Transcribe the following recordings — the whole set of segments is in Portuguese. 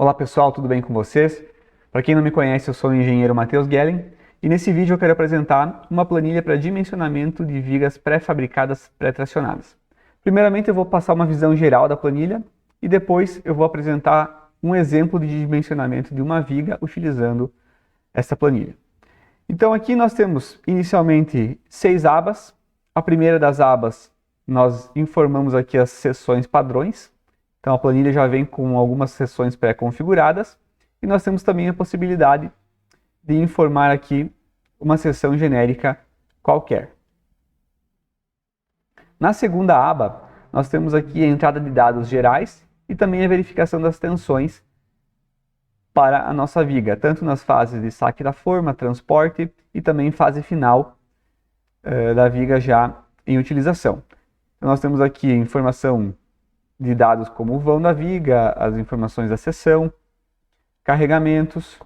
Olá pessoal, tudo bem com vocês? Para quem não me conhece, eu sou o engenheiro Matheus Gellen e nesse vídeo eu quero apresentar uma planilha para dimensionamento de vigas pré-fabricadas pré-tracionadas. Primeiramente eu vou passar uma visão geral da planilha e depois eu vou apresentar um exemplo de dimensionamento de uma viga utilizando essa planilha. Então aqui nós temos inicialmente 6 abas. A primeira das abas nós informamos aqui as seções padrões. Então a planilha já vem com algumas seções pré-configuradas e nós temos também a possibilidade de informar aqui uma seção genérica qualquer. Na segunda aba, nós temos aqui a entrada de dados gerais e também a verificação das tensões para a nossa viga, tanto nas fases de saque da forma, transporte e também fase final da viga já em utilização. Então nós temos aqui informação de dados como o vão da viga, as informações da seção, carregamentos,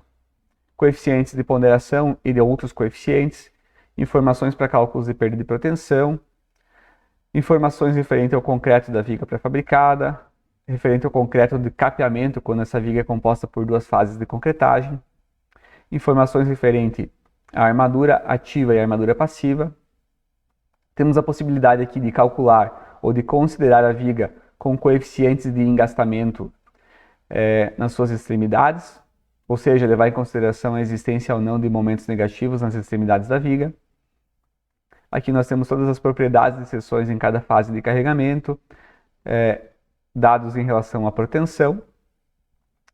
coeficientes de ponderação e de outros coeficientes, informações para cálculos de perda de proteção, informações referentes ao concreto da viga pré-fabricada, referente ao concreto de capeamento quando essa viga é composta por 2 fases de concretagem, informações referentes à armadura ativa e à armadura passiva. Temos a possibilidade aqui de calcular ou de considerar a viga com coeficientes de engastamento nas suas extremidades, ou seja, levar em consideração a existência ou não de momentos negativos nas extremidades da viga. Aqui nós temos todas as propriedades de seções em cada fase de carregamento, dados em relação à proteção,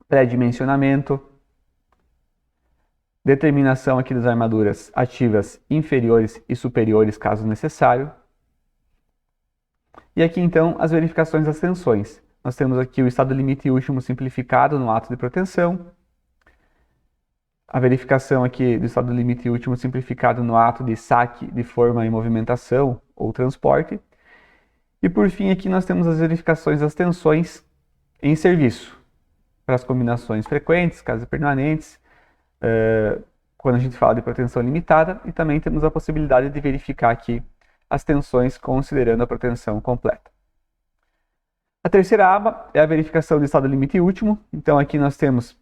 pré-dimensionamento, determinação aqui das armaduras ativas inferiores e superiores, caso necessário. E aqui então as verificações das tensões. Nós temos aqui o estado limite último simplificado no ato de proteção, a verificação aqui do estado limite último simplificado no ato de saque de forma e movimentação ou transporte. E por fim aqui nós temos as verificações das tensões em serviço, para as combinações frequentes, casos permanentes, quando a gente fala de proteção limitada, e também temos a possibilidade de verificar aqui as tensões considerando a proteção completa. A terceira aba é a verificação do estado limite último. Então aqui nós temos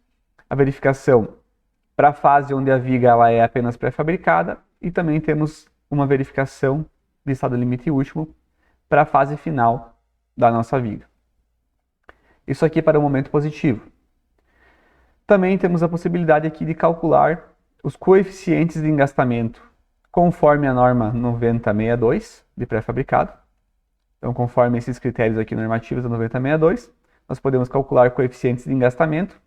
a verificação para a fase onde a viga ela é apenas pré-fabricada e também temos uma verificação de estado limite último para a fase final da nossa viga. Isso aqui para o momento positivo. Também temos a possibilidade aqui de calcular os coeficientes de engastamento conforme a norma 9062 de pré-fabricado. Então, conforme esses critérios aqui normativos da 9062, nós podemos calcular coeficientes de engastamento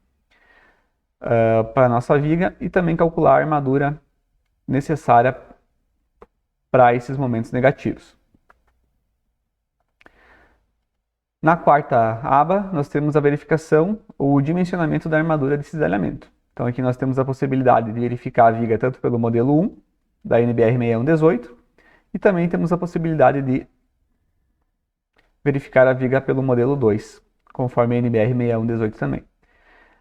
para a nossa viga e também calcular a armadura necessária para esses momentos negativos. Na quarta aba, nós temos a verificação ou o dimensionamento da armadura de cisalhamento. Então, aqui nós temos a possibilidade de verificar a viga tanto pelo modelo 1, da NBR 6118, e também temos a possibilidade de verificar a viga pelo modelo 2, conforme a NBR 6118 também.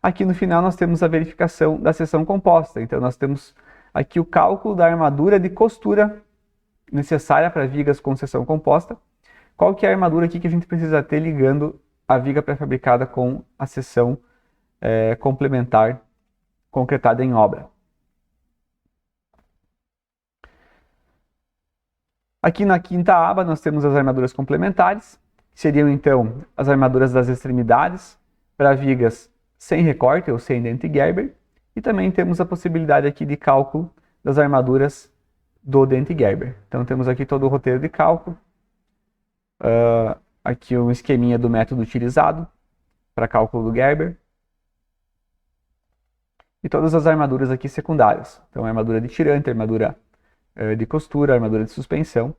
Aqui no final nós temos a verificação da seção composta. Então, nós temos aqui o cálculo da armadura de costura necessária para vigas com seção composta. Qual que é a armadura aqui que a gente precisa ter ligando a viga pré-fabricada com a seção complementar concretada em obra. Aqui na quinta aba nós temos as armaduras complementares, que seriam então as armaduras das extremidades para vigas sem recorte ou sem dente Gerber, e também temos a possibilidade aqui de cálculo das armaduras do dente Gerber. Então temos aqui todo o roteiro de cálculo, aqui um esqueminha do método utilizado para cálculo do Gerber, e todas as armaduras aqui secundárias. Então armadura de tirante, armadura de costura, armadura de suspensão,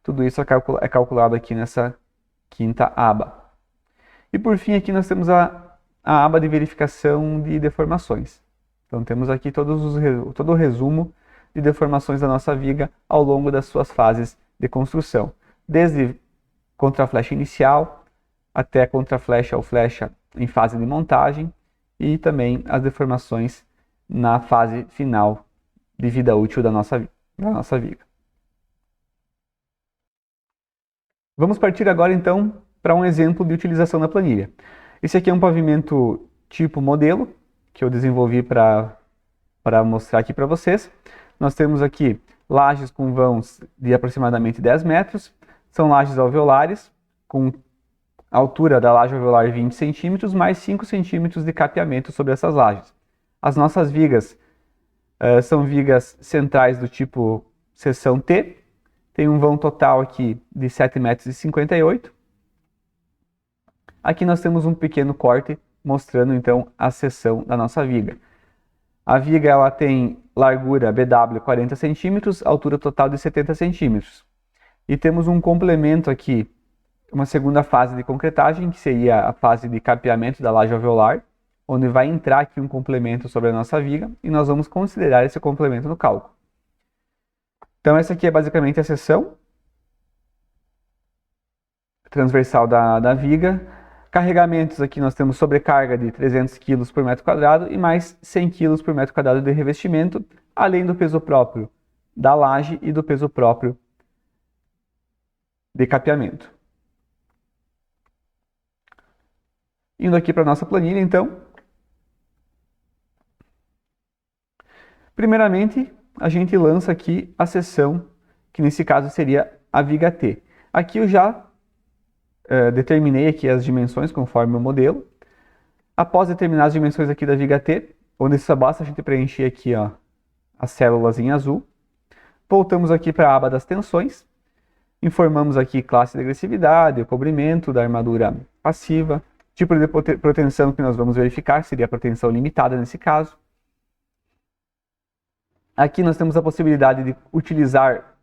tudo isso é calculado aqui nessa quinta aba. E por fim aqui nós temos a aba de verificação de deformações. Então temos aqui todo o resumo de deformações da nossa viga ao longo das suas fases de construção, desde contraflecha inicial até contraflecha ou flecha em fase de montagem e também as deformações na fase final de vida útil da nossa viga. Vamos partir agora então para um exemplo de utilização da planilha. Esse aqui é um pavimento tipo modelo, que eu desenvolvi para mostrar aqui para vocês. Nós temos aqui lajes com vãos de aproximadamente 10 metros, são lajes alveolares, com a altura da laje alveolar 20 centímetros, mais 5 centímetros de capeamento sobre essas lajes. As nossas vigas são vigas centrais do tipo seção T, tem um vão total aqui de 7,58 metros. Aqui nós temos um pequeno corte mostrando então a seção da nossa viga. A viga ela tem largura BW 40 centímetros, altura total de 70 centímetros. E temos um complemento aqui, uma segunda fase de concretagem, que seria a fase de capeamento da laje alveolar, onde vai entrar aqui um complemento sobre a nossa viga e nós vamos considerar esse complemento no cálculo. Então essa aqui é basicamente a seção transversal da viga. Carregamentos aqui nós temos sobrecarga de 300 kg por metro quadrado e mais 100 kg por metro quadrado de revestimento, além do peso próprio da laje e do peso próprio de capeamento. Indo aqui para a nossa planilha, então. Primeiramente, a gente lança aqui a seção, que nesse caso seria a viga T. Aqui eu já determinei aqui as dimensões conforme o modelo. Após determinar as dimensões aqui da viga T, onde só basta a gente preencher aqui ó, as células em azul, voltamos aqui para a aba das tensões, informamos aqui classe de agressividade, o cobrimento da armadura passiva, tipo de proteção que nós vamos verificar, seria a proteção limitada nesse caso. Aqui nós temos a possibilidade de utilizar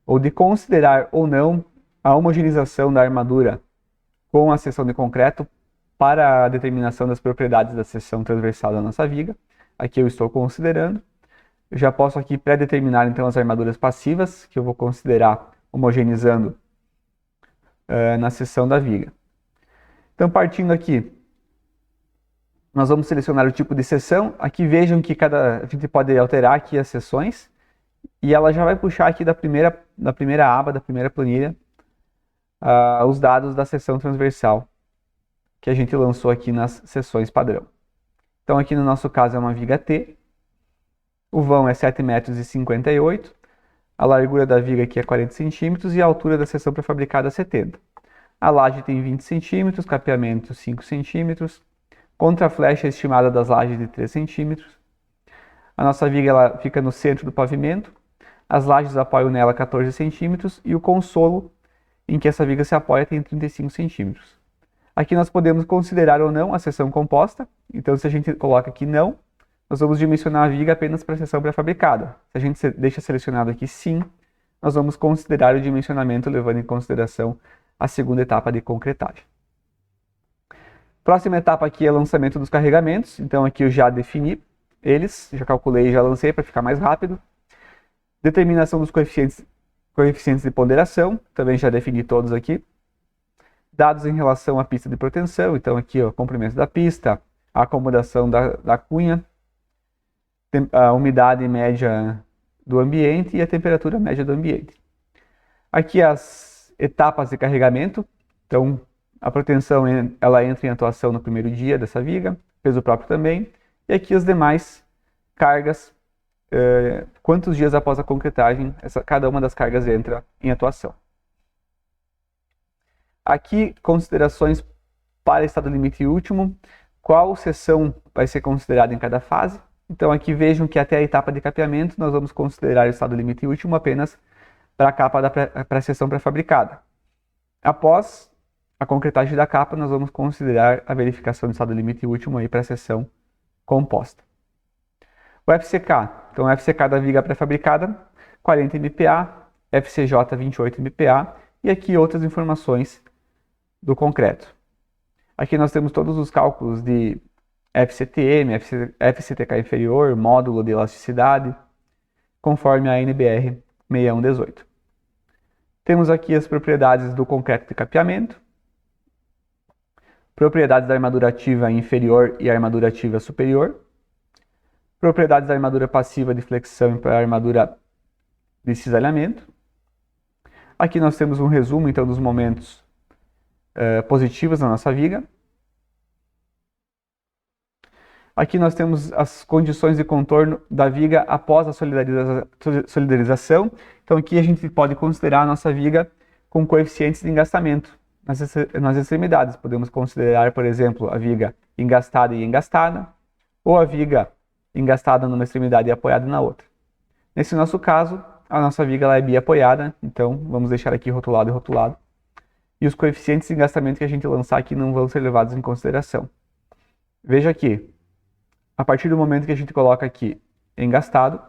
ou de considerar ou não a homogeneização da armadura com a seção de concreto para a determinação das propriedades da seção transversal da nossa viga. Aqui eu estou considerando. Eu já posso aqui pré-determinar então as armaduras passivas, que eu vou considerar homogeneizando na seção da viga. Então partindo aqui, nós vamos selecionar o tipo de seção. Aqui vejam que a gente pode alterar aqui as seções e ela já vai puxar aqui da primeira aba, da primeira planilha, os dados da seção transversal que a gente lançou aqui nas seções padrão. Então aqui no nosso caso é uma viga T, o vão é 7,58 metros, a largura da viga aqui é 40 centímetros e a altura da seção pré-fabricada é 70. A laje tem 20 centímetros, capeamento 5 centímetros, contraflecha estimada das lajes de 3 centímetros. A nossa viga ela fica no centro do pavimento, as lajes apoiam nela 14 centímetros e o consolo em que essa viga se apoia tem 35 centímetros. Aqui nós podemos considerar ou não a seção composta, então se a gente coloca aqui não, nós vamos dimensionar a viga apenas para a seção pré-fabricada. Se a gente deixa selecionado aqui sim, nós vamos considerar o dimensionamento levando em consideração a segunda etapa de concretagem. Próxima etapa aqui é o lançamento dos carregamentos, então aqui eu já defini eles, já calculei e já lancei para ficar mais rápido. Determinação dos coeficientes de ponderação, também já defini todos aqui. Dados em relação à pista de proteção, então aqui o comprimento da pista, a acomodação da cunha, a umidade média do ambiente e a temperatura média do ambiente. Aqui as etapas de carregamento, então a proteção ela entra em atuação no primeiro dia dessa viga, peso próprio também, e aqui as demais cargas, quantos dias após a concretagem cada uma das cargas entra em atuação. Aqui, considerações para estado limite último, qual seção vai ser considerada em cada fase. Então aqui vejam que até a etapa de capeamento nós vamos considerar o estado limite último apenas para a capa para a seção pré-fabricada. Após a concretagem da capa, nós vamos considerar a verificação do estado limite último para a seção composta. O FCK, então o FCK da viga pré-fabricada, 40 MPa, FCJ 28 MPa e aqui outras informações do concreto. Aqui nós temos todos os cálculos de FCTM, FCTK inferior, módulo de elasticidade, conforme a NBR 6118. Temos aqui as propriedades do concreto de capeamento, propriedades da armadura ativa inferior e armadura ativa superior, propriedades da armadura passiva de flexão para a armadura de cisalhamento. Aqui nós temos um resumo então dos momentos positivos na nossa viga. Aqui nós temos as condições de contorno da viga após a solidarização. Então aqui a gente pode considerar a nossa viga com coeficientes de engastamento nas extremidades. Podemos considerar, por exemplo, a viga engastada e engastada, ou a viga engastada numa extremidade e apoiada na outra. Nesse nosso caso, a nossa viga ela é biapoiada, então vamos deixar aqui rotulado e rotulado. E os coeficientes de engastamento que a gente lançar aqui não vão ser levados em consideração. Veja aqui, a partir do momento que a gente coloca aqui engastado,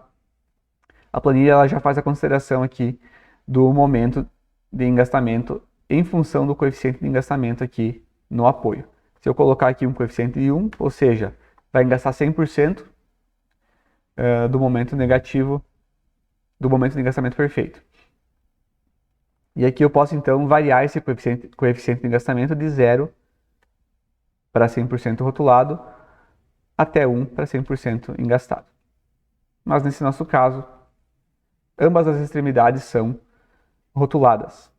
a planilha ela já faz a consideração aqui do momento de engastamento em função do coeficiente de engastamento aqui no apoio. Se eu colocar aqui um coeficiente de 1, ou seja, vai engastar 100% do momento negativo, do momento de engastamento perfeito. E aqui eu posso então variar esse coeficiente de engastamento de 0 para 100% rotulado até 1 para 100% engastado. Mas nesse nosso caso, ambas as extremidades são rotuladas.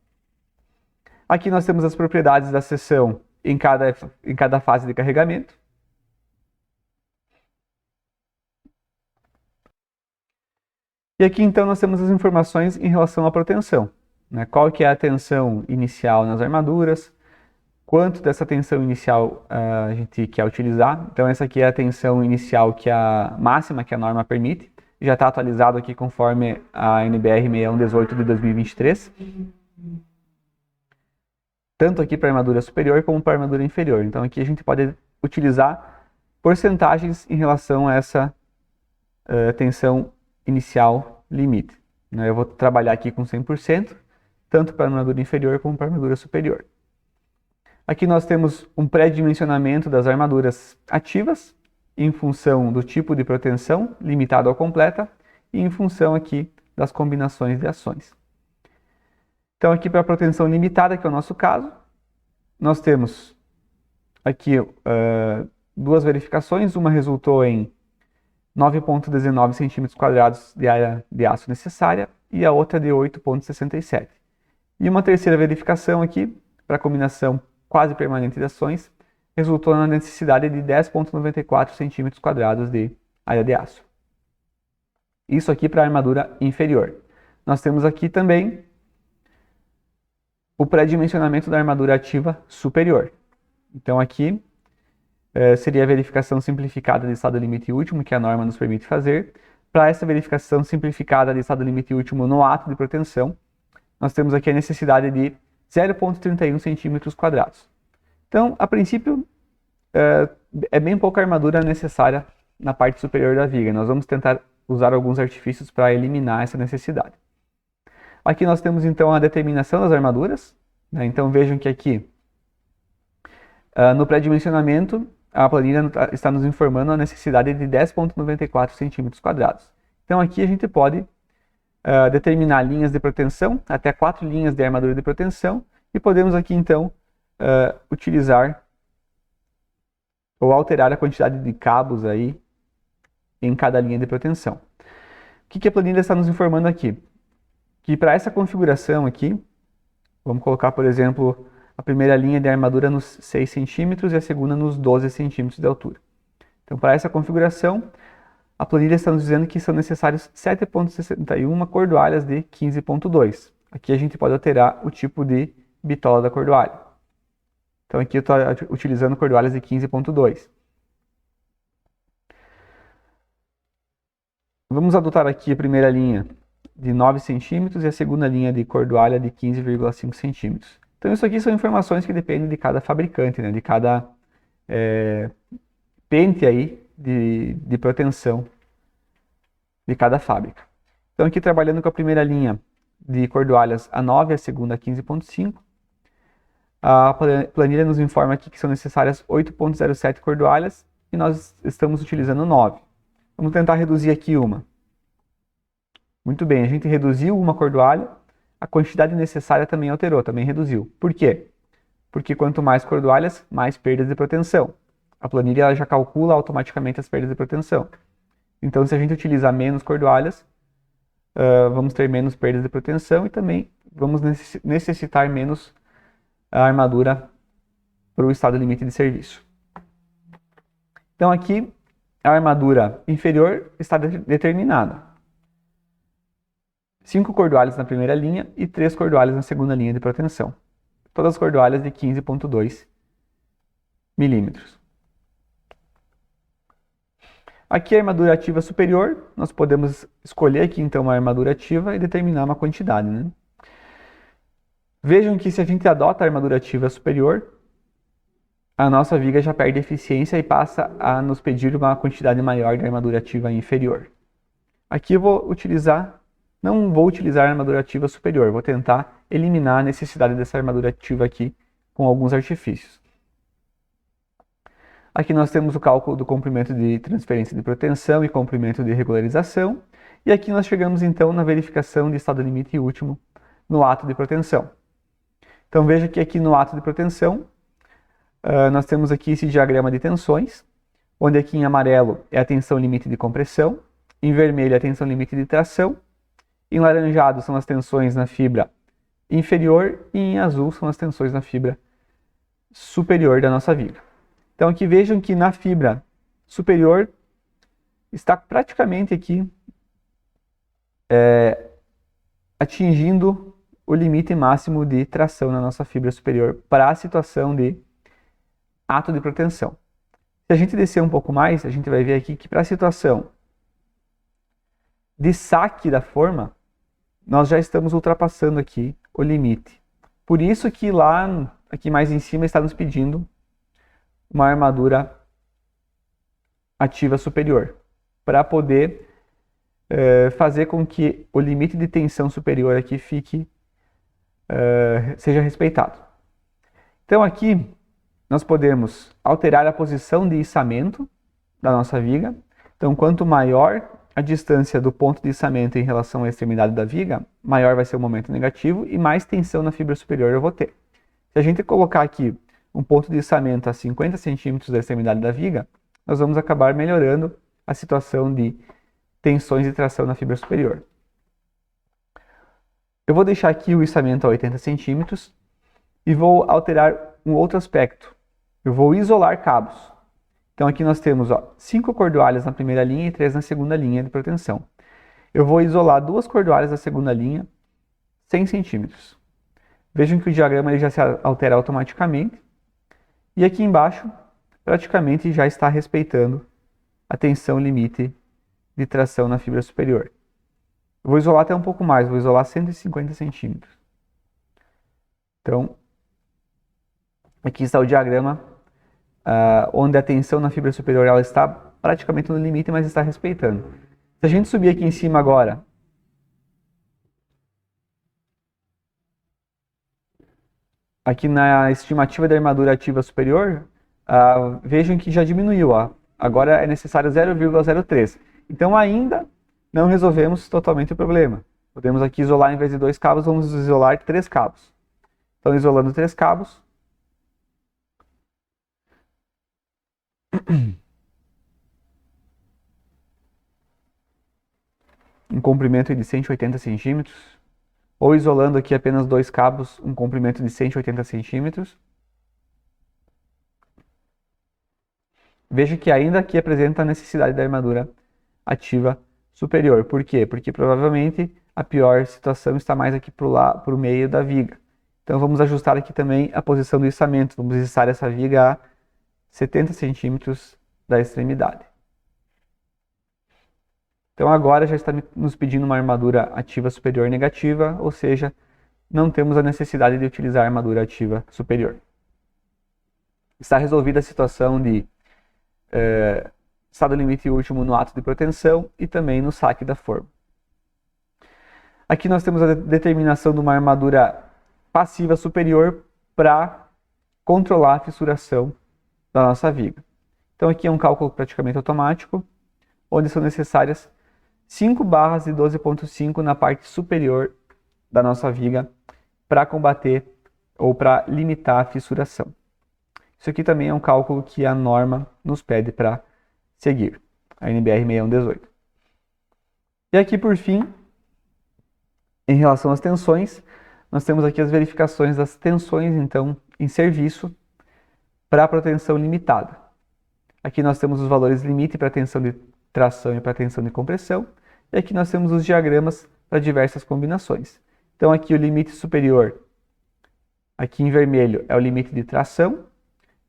Aqui nós temos as propriedades da seção em cada fase de carregamento. E aqui então nós temos as informações em relação à proteção, né? Qual que é a tensão inicial nas armaduras, quanto dessa tensão inicial a gente quer utilizar. Então essa aqui é a tensão inicial que a máxima que a norma permite, já está atualizado aqui conforme a NBR 6118 de 2023. Tanto aqui para a armadura superior como para a armadura inferior. Então aqui a gente pode utilizar porcentagens em relação a essa tensão inicial limite. Eu vou trabalhar aqui com 100%, tanto para a armadura inferior como para a armadura superior. Aqui nós temos um pré-dimensionamento das armaduras ativas, em função do tipo de proteção, limitado ou completa, e em função aqui das combinações de ações. Então aqui para a proteção limitada, que é o nosso caso, nós temos aqui duas verificações, uma resultou em 9,19 cm² de área de aço necessária e a outra de 8,67. E uma terceira verificação aqui, para a combinação quase permanente de ações, resultou na necessidade de 10,94 cm² de área de aço. Isso aqui para a armadura inferior. Nós temos aqui também o pré-dimensionamento da armadura ativa superior. Então aqui seria a verificação simplificada de estado limite último, que a norma nos permite fazer. Para essa verificação simplificada de estado limite último no ato de proteção, nós temos aqui a necessidade de 0,31 cm². Então, a princípio, é bem pouca armadura necessária na parte superior da viga. Nós vamos tentar usar alguns artifícios para eliminar essa necessidade. Aqui nós temos então a determinação das armaduras, né? Então vejam que aqui, no pré-dimensionamento, a planilha está nos informando a necessidade de 10,94 cm². Então aqui a gente pode determinar linhas de proteção, até 4 linhas de armadura de proteção, e podemos aqui então utilizar ou alterar a quantidade de cabos aí em cada linha de proteção. O que a planilha está nos informando aqui? Que para essa configuração aqui, vamos colocar, por exemplo, a primeira linha de armadura nos 6 centímetros e a segunda nos 12 centímetros de altura. Então, para essa configuração, a planilha está nos dizendo que são necessários 7,61 cordoalhas de 15,2. Aqui a gente pode alterar o tipo de bitola da cordoalha. Então, aqui eu estou utilizando cordoalhas de 15,2. Vamos adotar aqui a primeira linha de 9 centímetros e a segunda linha de cordoalha de 15,5 centímetros. Então isso aqui são informações que dependem de cada fabricante, né? De cada pente aí de proteção de cada fábrica. Então aqui trabalhando com a primeira linha de cordoalhas a 9 e a segunda a 15,5, a planilha nos informa aqui que são necessárias 8,07 cordoalhas e nós estamos utilizando 9. Vamos tentar reduzir aqui uma. Muito bem, a gente reduziu uma cordoalha, a quantidade necessária também alterou, também reduziu. Por quê? Porque quanto mais cordoalhas, mais perdas de proteção. A planilha ela já calcula automaticamente as perdas de proteção. Então, se a gente utilizar menos cordoalhas, vamos ter menos perdas de proteção e também vamos necessitar menos a armadura para o estado limite de serviço. Então, aqui a armadura inferior está determinada. 5 cordoalhos na primeira linha e 3 cordoalhos na segunda linha de proteção. Todas as cordoalhas de 15,2 milímetros. Aqui a armadura ativa superior, nós podemos escolher aqui então uma armadura ativa e determinar uma quantidade, né? Vejam que se a gente adota a armadura ativa superior, a nossa viga já perde eficiência e passa a nos pedir uma quantidade maior de armadura ativa inferior. Aqui eu não vou utilizar a armadura ativa superior, vou tentar eliminar a necessidade dessa armadura ativa aqui com alguns artifícios. Aqui nós temos o cálculo do comprimento de transferência de proteção e comprimento de regularização. E aqui nós chegamos então na verificação de estado limite último no ato de proteção. Então veja que aqui no ato de proteção, nós temos aqui esse diagrama de tensões, onde aqui em amarelo é a tensão limite de compressão, em vermelho é a tensão limite de tração, em laranjado são as tensões na fibra inferior e em azul são as tensões na fibra superior da nossa viga. Então aqui vejam que na fibra superior está praticamente aqui atingindo o limite máximo de tração na nossa fibra superior para a situação de ato de proteção. Se a gente descer um pouco mais, a gente vai ver aqui que para a situação de saque da forma, nós já estamos ultrapassando aqui o limite. Por isso que lá, aqui mais em cima, está nos pedindo uma armadura ativa superior, para poder fazer com que o limite de tensão superior aqui seja respeitado. Então aqui nós podemos alterar a posição de içamento da nossa viga. Então quanto maior a distância do ponto de içamento em relação à extremidade da viga, maior vai ser o momento negativo e mais tensão na fibra superior eu vou ter. Se a gente colocar aqui um ponto de içamento a 50 centímetros da extremidade da viga, nós vamos acabar melhorando a situação de tensões de tração na fibra superior. Eu vou deixar aqui o içamento a 80 centímetros e vou alterar um outro aspecto. Eu vou isolar cabos. Então aqui nós temos 5 cordoalhas na primeira linha e 3 na segunda linha de proteção. Eu vou isolar 2 cordoalhas da segunda linha, 100 centímetros. Vejam que o diagrama ele já se altera automaticamente. E aqui embaixo, praticamente já está respeitando a tensão limite de tração na fibra superior. Eu vou isolar até um pouco mais, vou isolar 150 centímetros. Então, aqui está o diagrama, onde a tensão na fibra superior ela está praticamente no limite, mas está respeitando. Se a gente subir aqui em cima agora, aqui na estimativa da armadura ativa superior, vejam que já diminuiu. Agora é necessário 0,03. Então ainda não resolvemos totalmente o problema. Podemos aqui isolar, em vez de 2 cabos, vamos isolar 3 cabos. Então isolando 3 cabos, um comprimento de 180 centímetros, ou isolando aqui apenas 2 cabos, um comprimento de 180 centímetros. Veja que ainda aqui apresenta a necessidade da armadura ativa superior. Por quê? Porque provavelmente a pior situação está mais aqui para o meio da viga. Então vamos ajustar aqui também a posição do içamento. Vamos içar essa viga a 70 centímetros da extremidade. Então agora já está nos pedindo uma armadura ativa superior negativa, ou seja, não temos a necessidade de utilizar a armadura ativa superior. Está resolvida a situação de estado limite último no ato de proteção e também no saque da forma. Aqui nós temos a determinação de uma armadura passiva superior para controlar a fissuração da nossa viga. Então aqui é um cálculo praticamente automático, onde são necessárias 5 barras de 12,5 na parte superior da nossa viga para combater ou para limitar a fissuração. Isso aqui também é um cálculo que a norma nos pede para seguir, a NBR 6118. E aqui, por fim, em relação às tensões, nós temos aqui as verificações das tensões, então, em serviço para a proteção limitada. Aqui nós temos os valores limite para tensão de tração e para tensão de compressão. E aqui nós temos os diagramas para diversas combinações. Então aqui o limite superior, aqui em vermelho, é o limite de tração.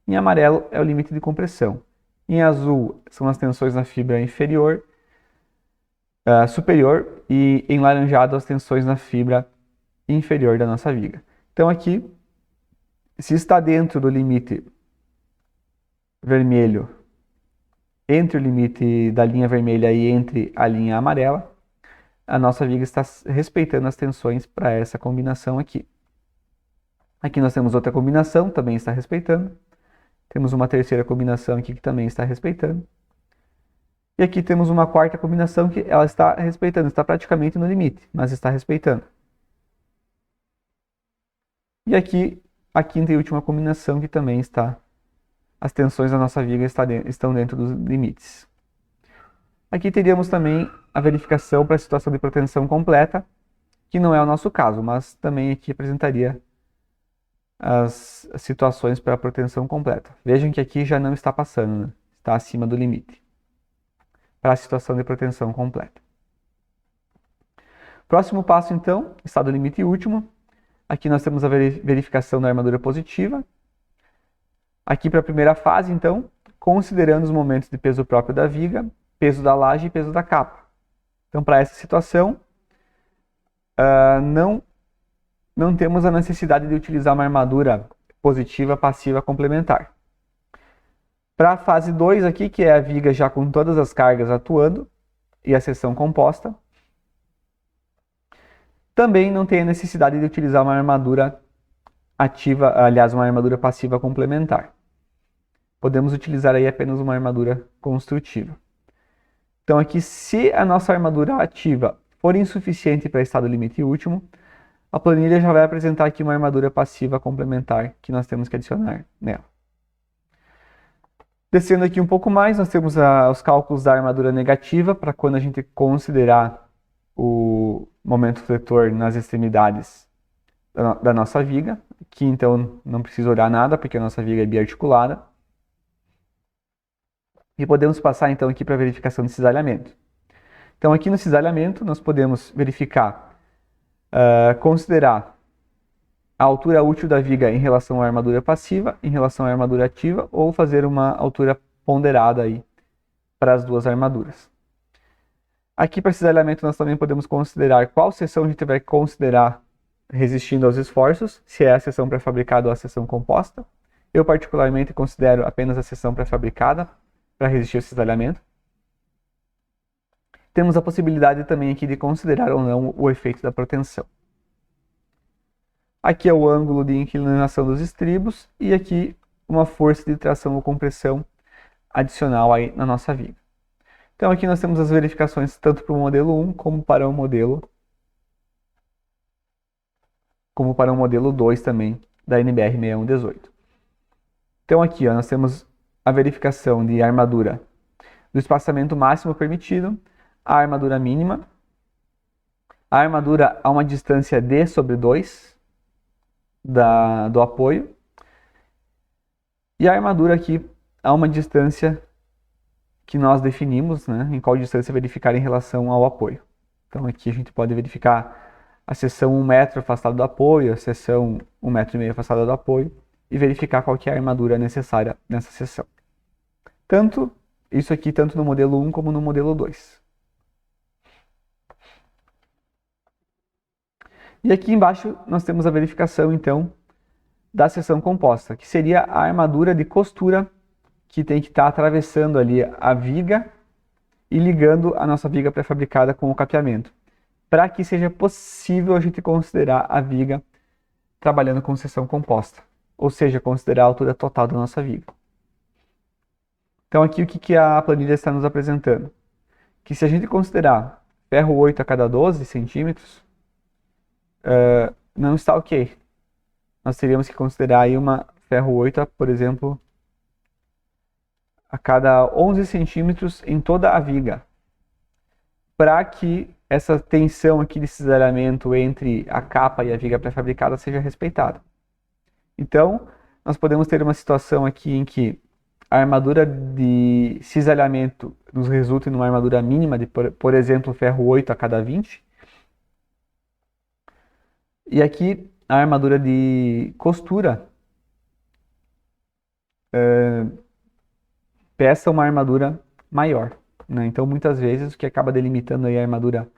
Em amarelo é o limite de compressão. Em azul são as tensões na fibra inferior, superior, e em laranjado as tensões na fibra inferior da nossa viga. Então aqui, se está dentro do limite vermelho, entre o limite da linha vermelha e entre a linha amarela, a nossa viga está respeitando as tensões para essa combinação aqui. Aqui nós temos outra combinação, também está respeitando. Temos uma terceira combinação aqui que também está respeitando. E aqui temos uma quarta combinação que ela está respeitando, está praticamente no limite, mas está respeitando. E aqui a quinta e última combinação que também está, as tensões da nossa viga estão dentro dos limites. Aqui teríamos também a verificação para a situação de protensão completa, que não é o nosso caso, mas também aqui apresentaria as situações para a protensão completa. Vejam que aqui já não está passando, né? Está acima do limite para a situação de protensão completa. Próximo passo, então, estado limite último. Aqui nós temos a verificação da armadura positiva. Aqui para a primeira fase, então, considerando os momentos de peso próprio da viga, peso da laje e peso da capa. Então, para essa situação, não temos a necessidade de utilizar uma armadura positiva, passiva, complementar. Para a fase 2 aqui, que é a viga já com todas as cargas atuando e a seção composta, também não tem a necessidade de utilizar uma armadura ativa, aliás, uma armadura passiva complementar. Podemos utilizar aí apenas uma armadura construtiva. Então aqui, se a nossa armadura ativa for insuficiente para estado limite último, a planilha já vai apresentar aqui uma armadura passiva complementar que nós temos que adicionar nela. Descendo aqui um pouco mais, nós temos os cálculos da armadura negativa para quando a gente considerar o momento fletor nas extremidades da nossa viga. Aqui então não precisa olhar nada porque a nossa viga é biarticulada. E podemos passar então aqui para a verificação de cisalhamento. Então aqui no cisalhamento nós podemos verificar, considerar a altura útil da viga em relação à armadura passiva, em relação à armadura ativa, ou fazer uma altura ponderada aí para as duas armaduras. Aqui para cisalhamento nós também podemos considerar qual seção a gente vai considerar resistindo aos esforços, se é a seção pré-fabricada ou a seção composta. Eu particularmente considero apenas a seção pré-fabricada para resistir ao cisalhamento. Temos a possibilidade também aqui de considerar ou não o efeito da protensão. Aqui é o ângulo de inclinação dos estribos e aqui uma força de tração ou compressão adicional aí na nossa viga. Então aqui nós temos as verificações tanto para o modelo 1 como para o modelo 2 também da NBR 6118. Então aqui nós temos a verificação de armadura do espaçamento máximo permitido, a armadura mínima, a armadura a uma distância d sobre 2 do apoio e a armadura aqui a uma distância que nós definimos, né, em qual distância verificar em relação ao apoio. Então aqui a gente pode verificar a seção 1 metro afastada do apoio, a seção 1,5 metro afastada do apoio e verificar qual que é a armadura necessária nessa seção. Isso aqui tanto no modelo 1 como no modelo 2. E aqui embaixo nós temos a verificação, então, da seção composta, que seria a armadura de costura que tem que estar atravessando ali a viga e ligando a nossa viga pré-fabricada com o capeamento, para que seja possível a gente considerar a viga trabalhando com seção composta, ou seja, considerar a altura total da nossa viga. Então aqui o que a planilha está nos apresentando? Que se a gente considerar ferro 8 a cada 12 centímetros, não está ok. Nós teríamos que considerar aí uma ferro 8, por exemplo, a cada 11 centímetros em toda a viga, para que essa tensão aqui de cisalhamento entre a capa e a viga pré-fabricada seja respeitada. Então, nós podemos ter uma situação aqui em que a armadura de cisalhamento nos resulta em uma armadura mínima de, por exemplo, ferro 8 a cada 20. E aqui a armadura de costura peça uma armadura maior, né? Então, muitas vezes, o que acaba delimitando aí a armadura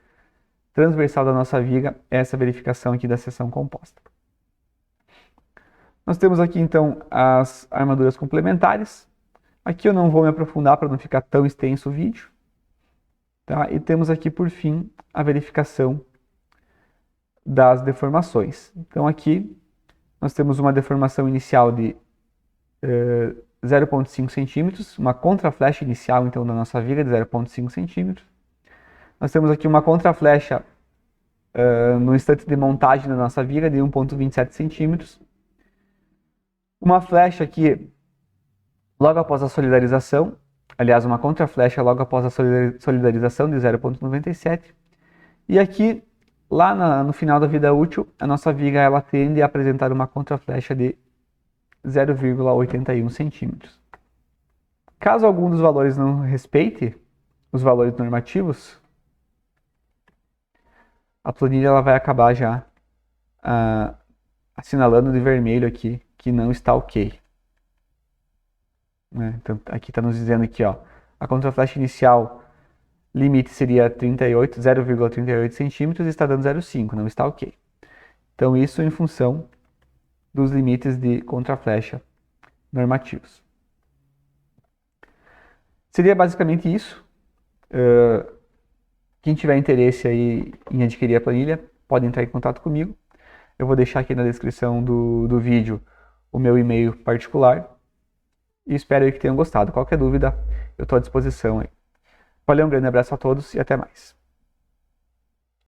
transversal da nossa viga é essa verificação aqui da seção composta. Nós temos aqui, então, as armaduras complementares. Aqui eu não vou me aprofundar para não ficar tão extenso o vídeo. Tá? E temos aqui, por fim, a verificação das deformações. Então, aqui nós temos uma deformação inicial de 0,5 centímetros, uma contraflecha inicial, então, da nossa viga de 0,5 centímetros. Nós temos aqui uma contraflecha no instante de montagem da nossa viga de 1,27 centímetros. Uma flecha aqui logo após a solidarização, aliás, uma contraflecha logo após a solidarização de 0,97. E aqui, lá no final da vida útil, a nossa viga ela tende a apresentar uma contraflecha de 0,81 centímetros. Caso algum dos valores não respeite os valores normativos, a planilha ela vai acabar já assinalando de vermelho aqui que não está ok. Né? Então, aqui está nos dizendo aqui, ó, a contraflecha inicial limite seria 0,38 centímetros e está dando 0,5, não está ok. Então, isso em função dos limites de contraflecha normativos. Seria basicamente isso. Quem tiver interesse aí em adquirir a planilha, pode entrar em contato comigo. Eu vou deixar aqui na descrição do vídeo o meu e-mail particular. E espero que tenham gostado. Qualquer dúvida, eu estou à disposição aí. Valeu, um grande abraço a todos e até mais.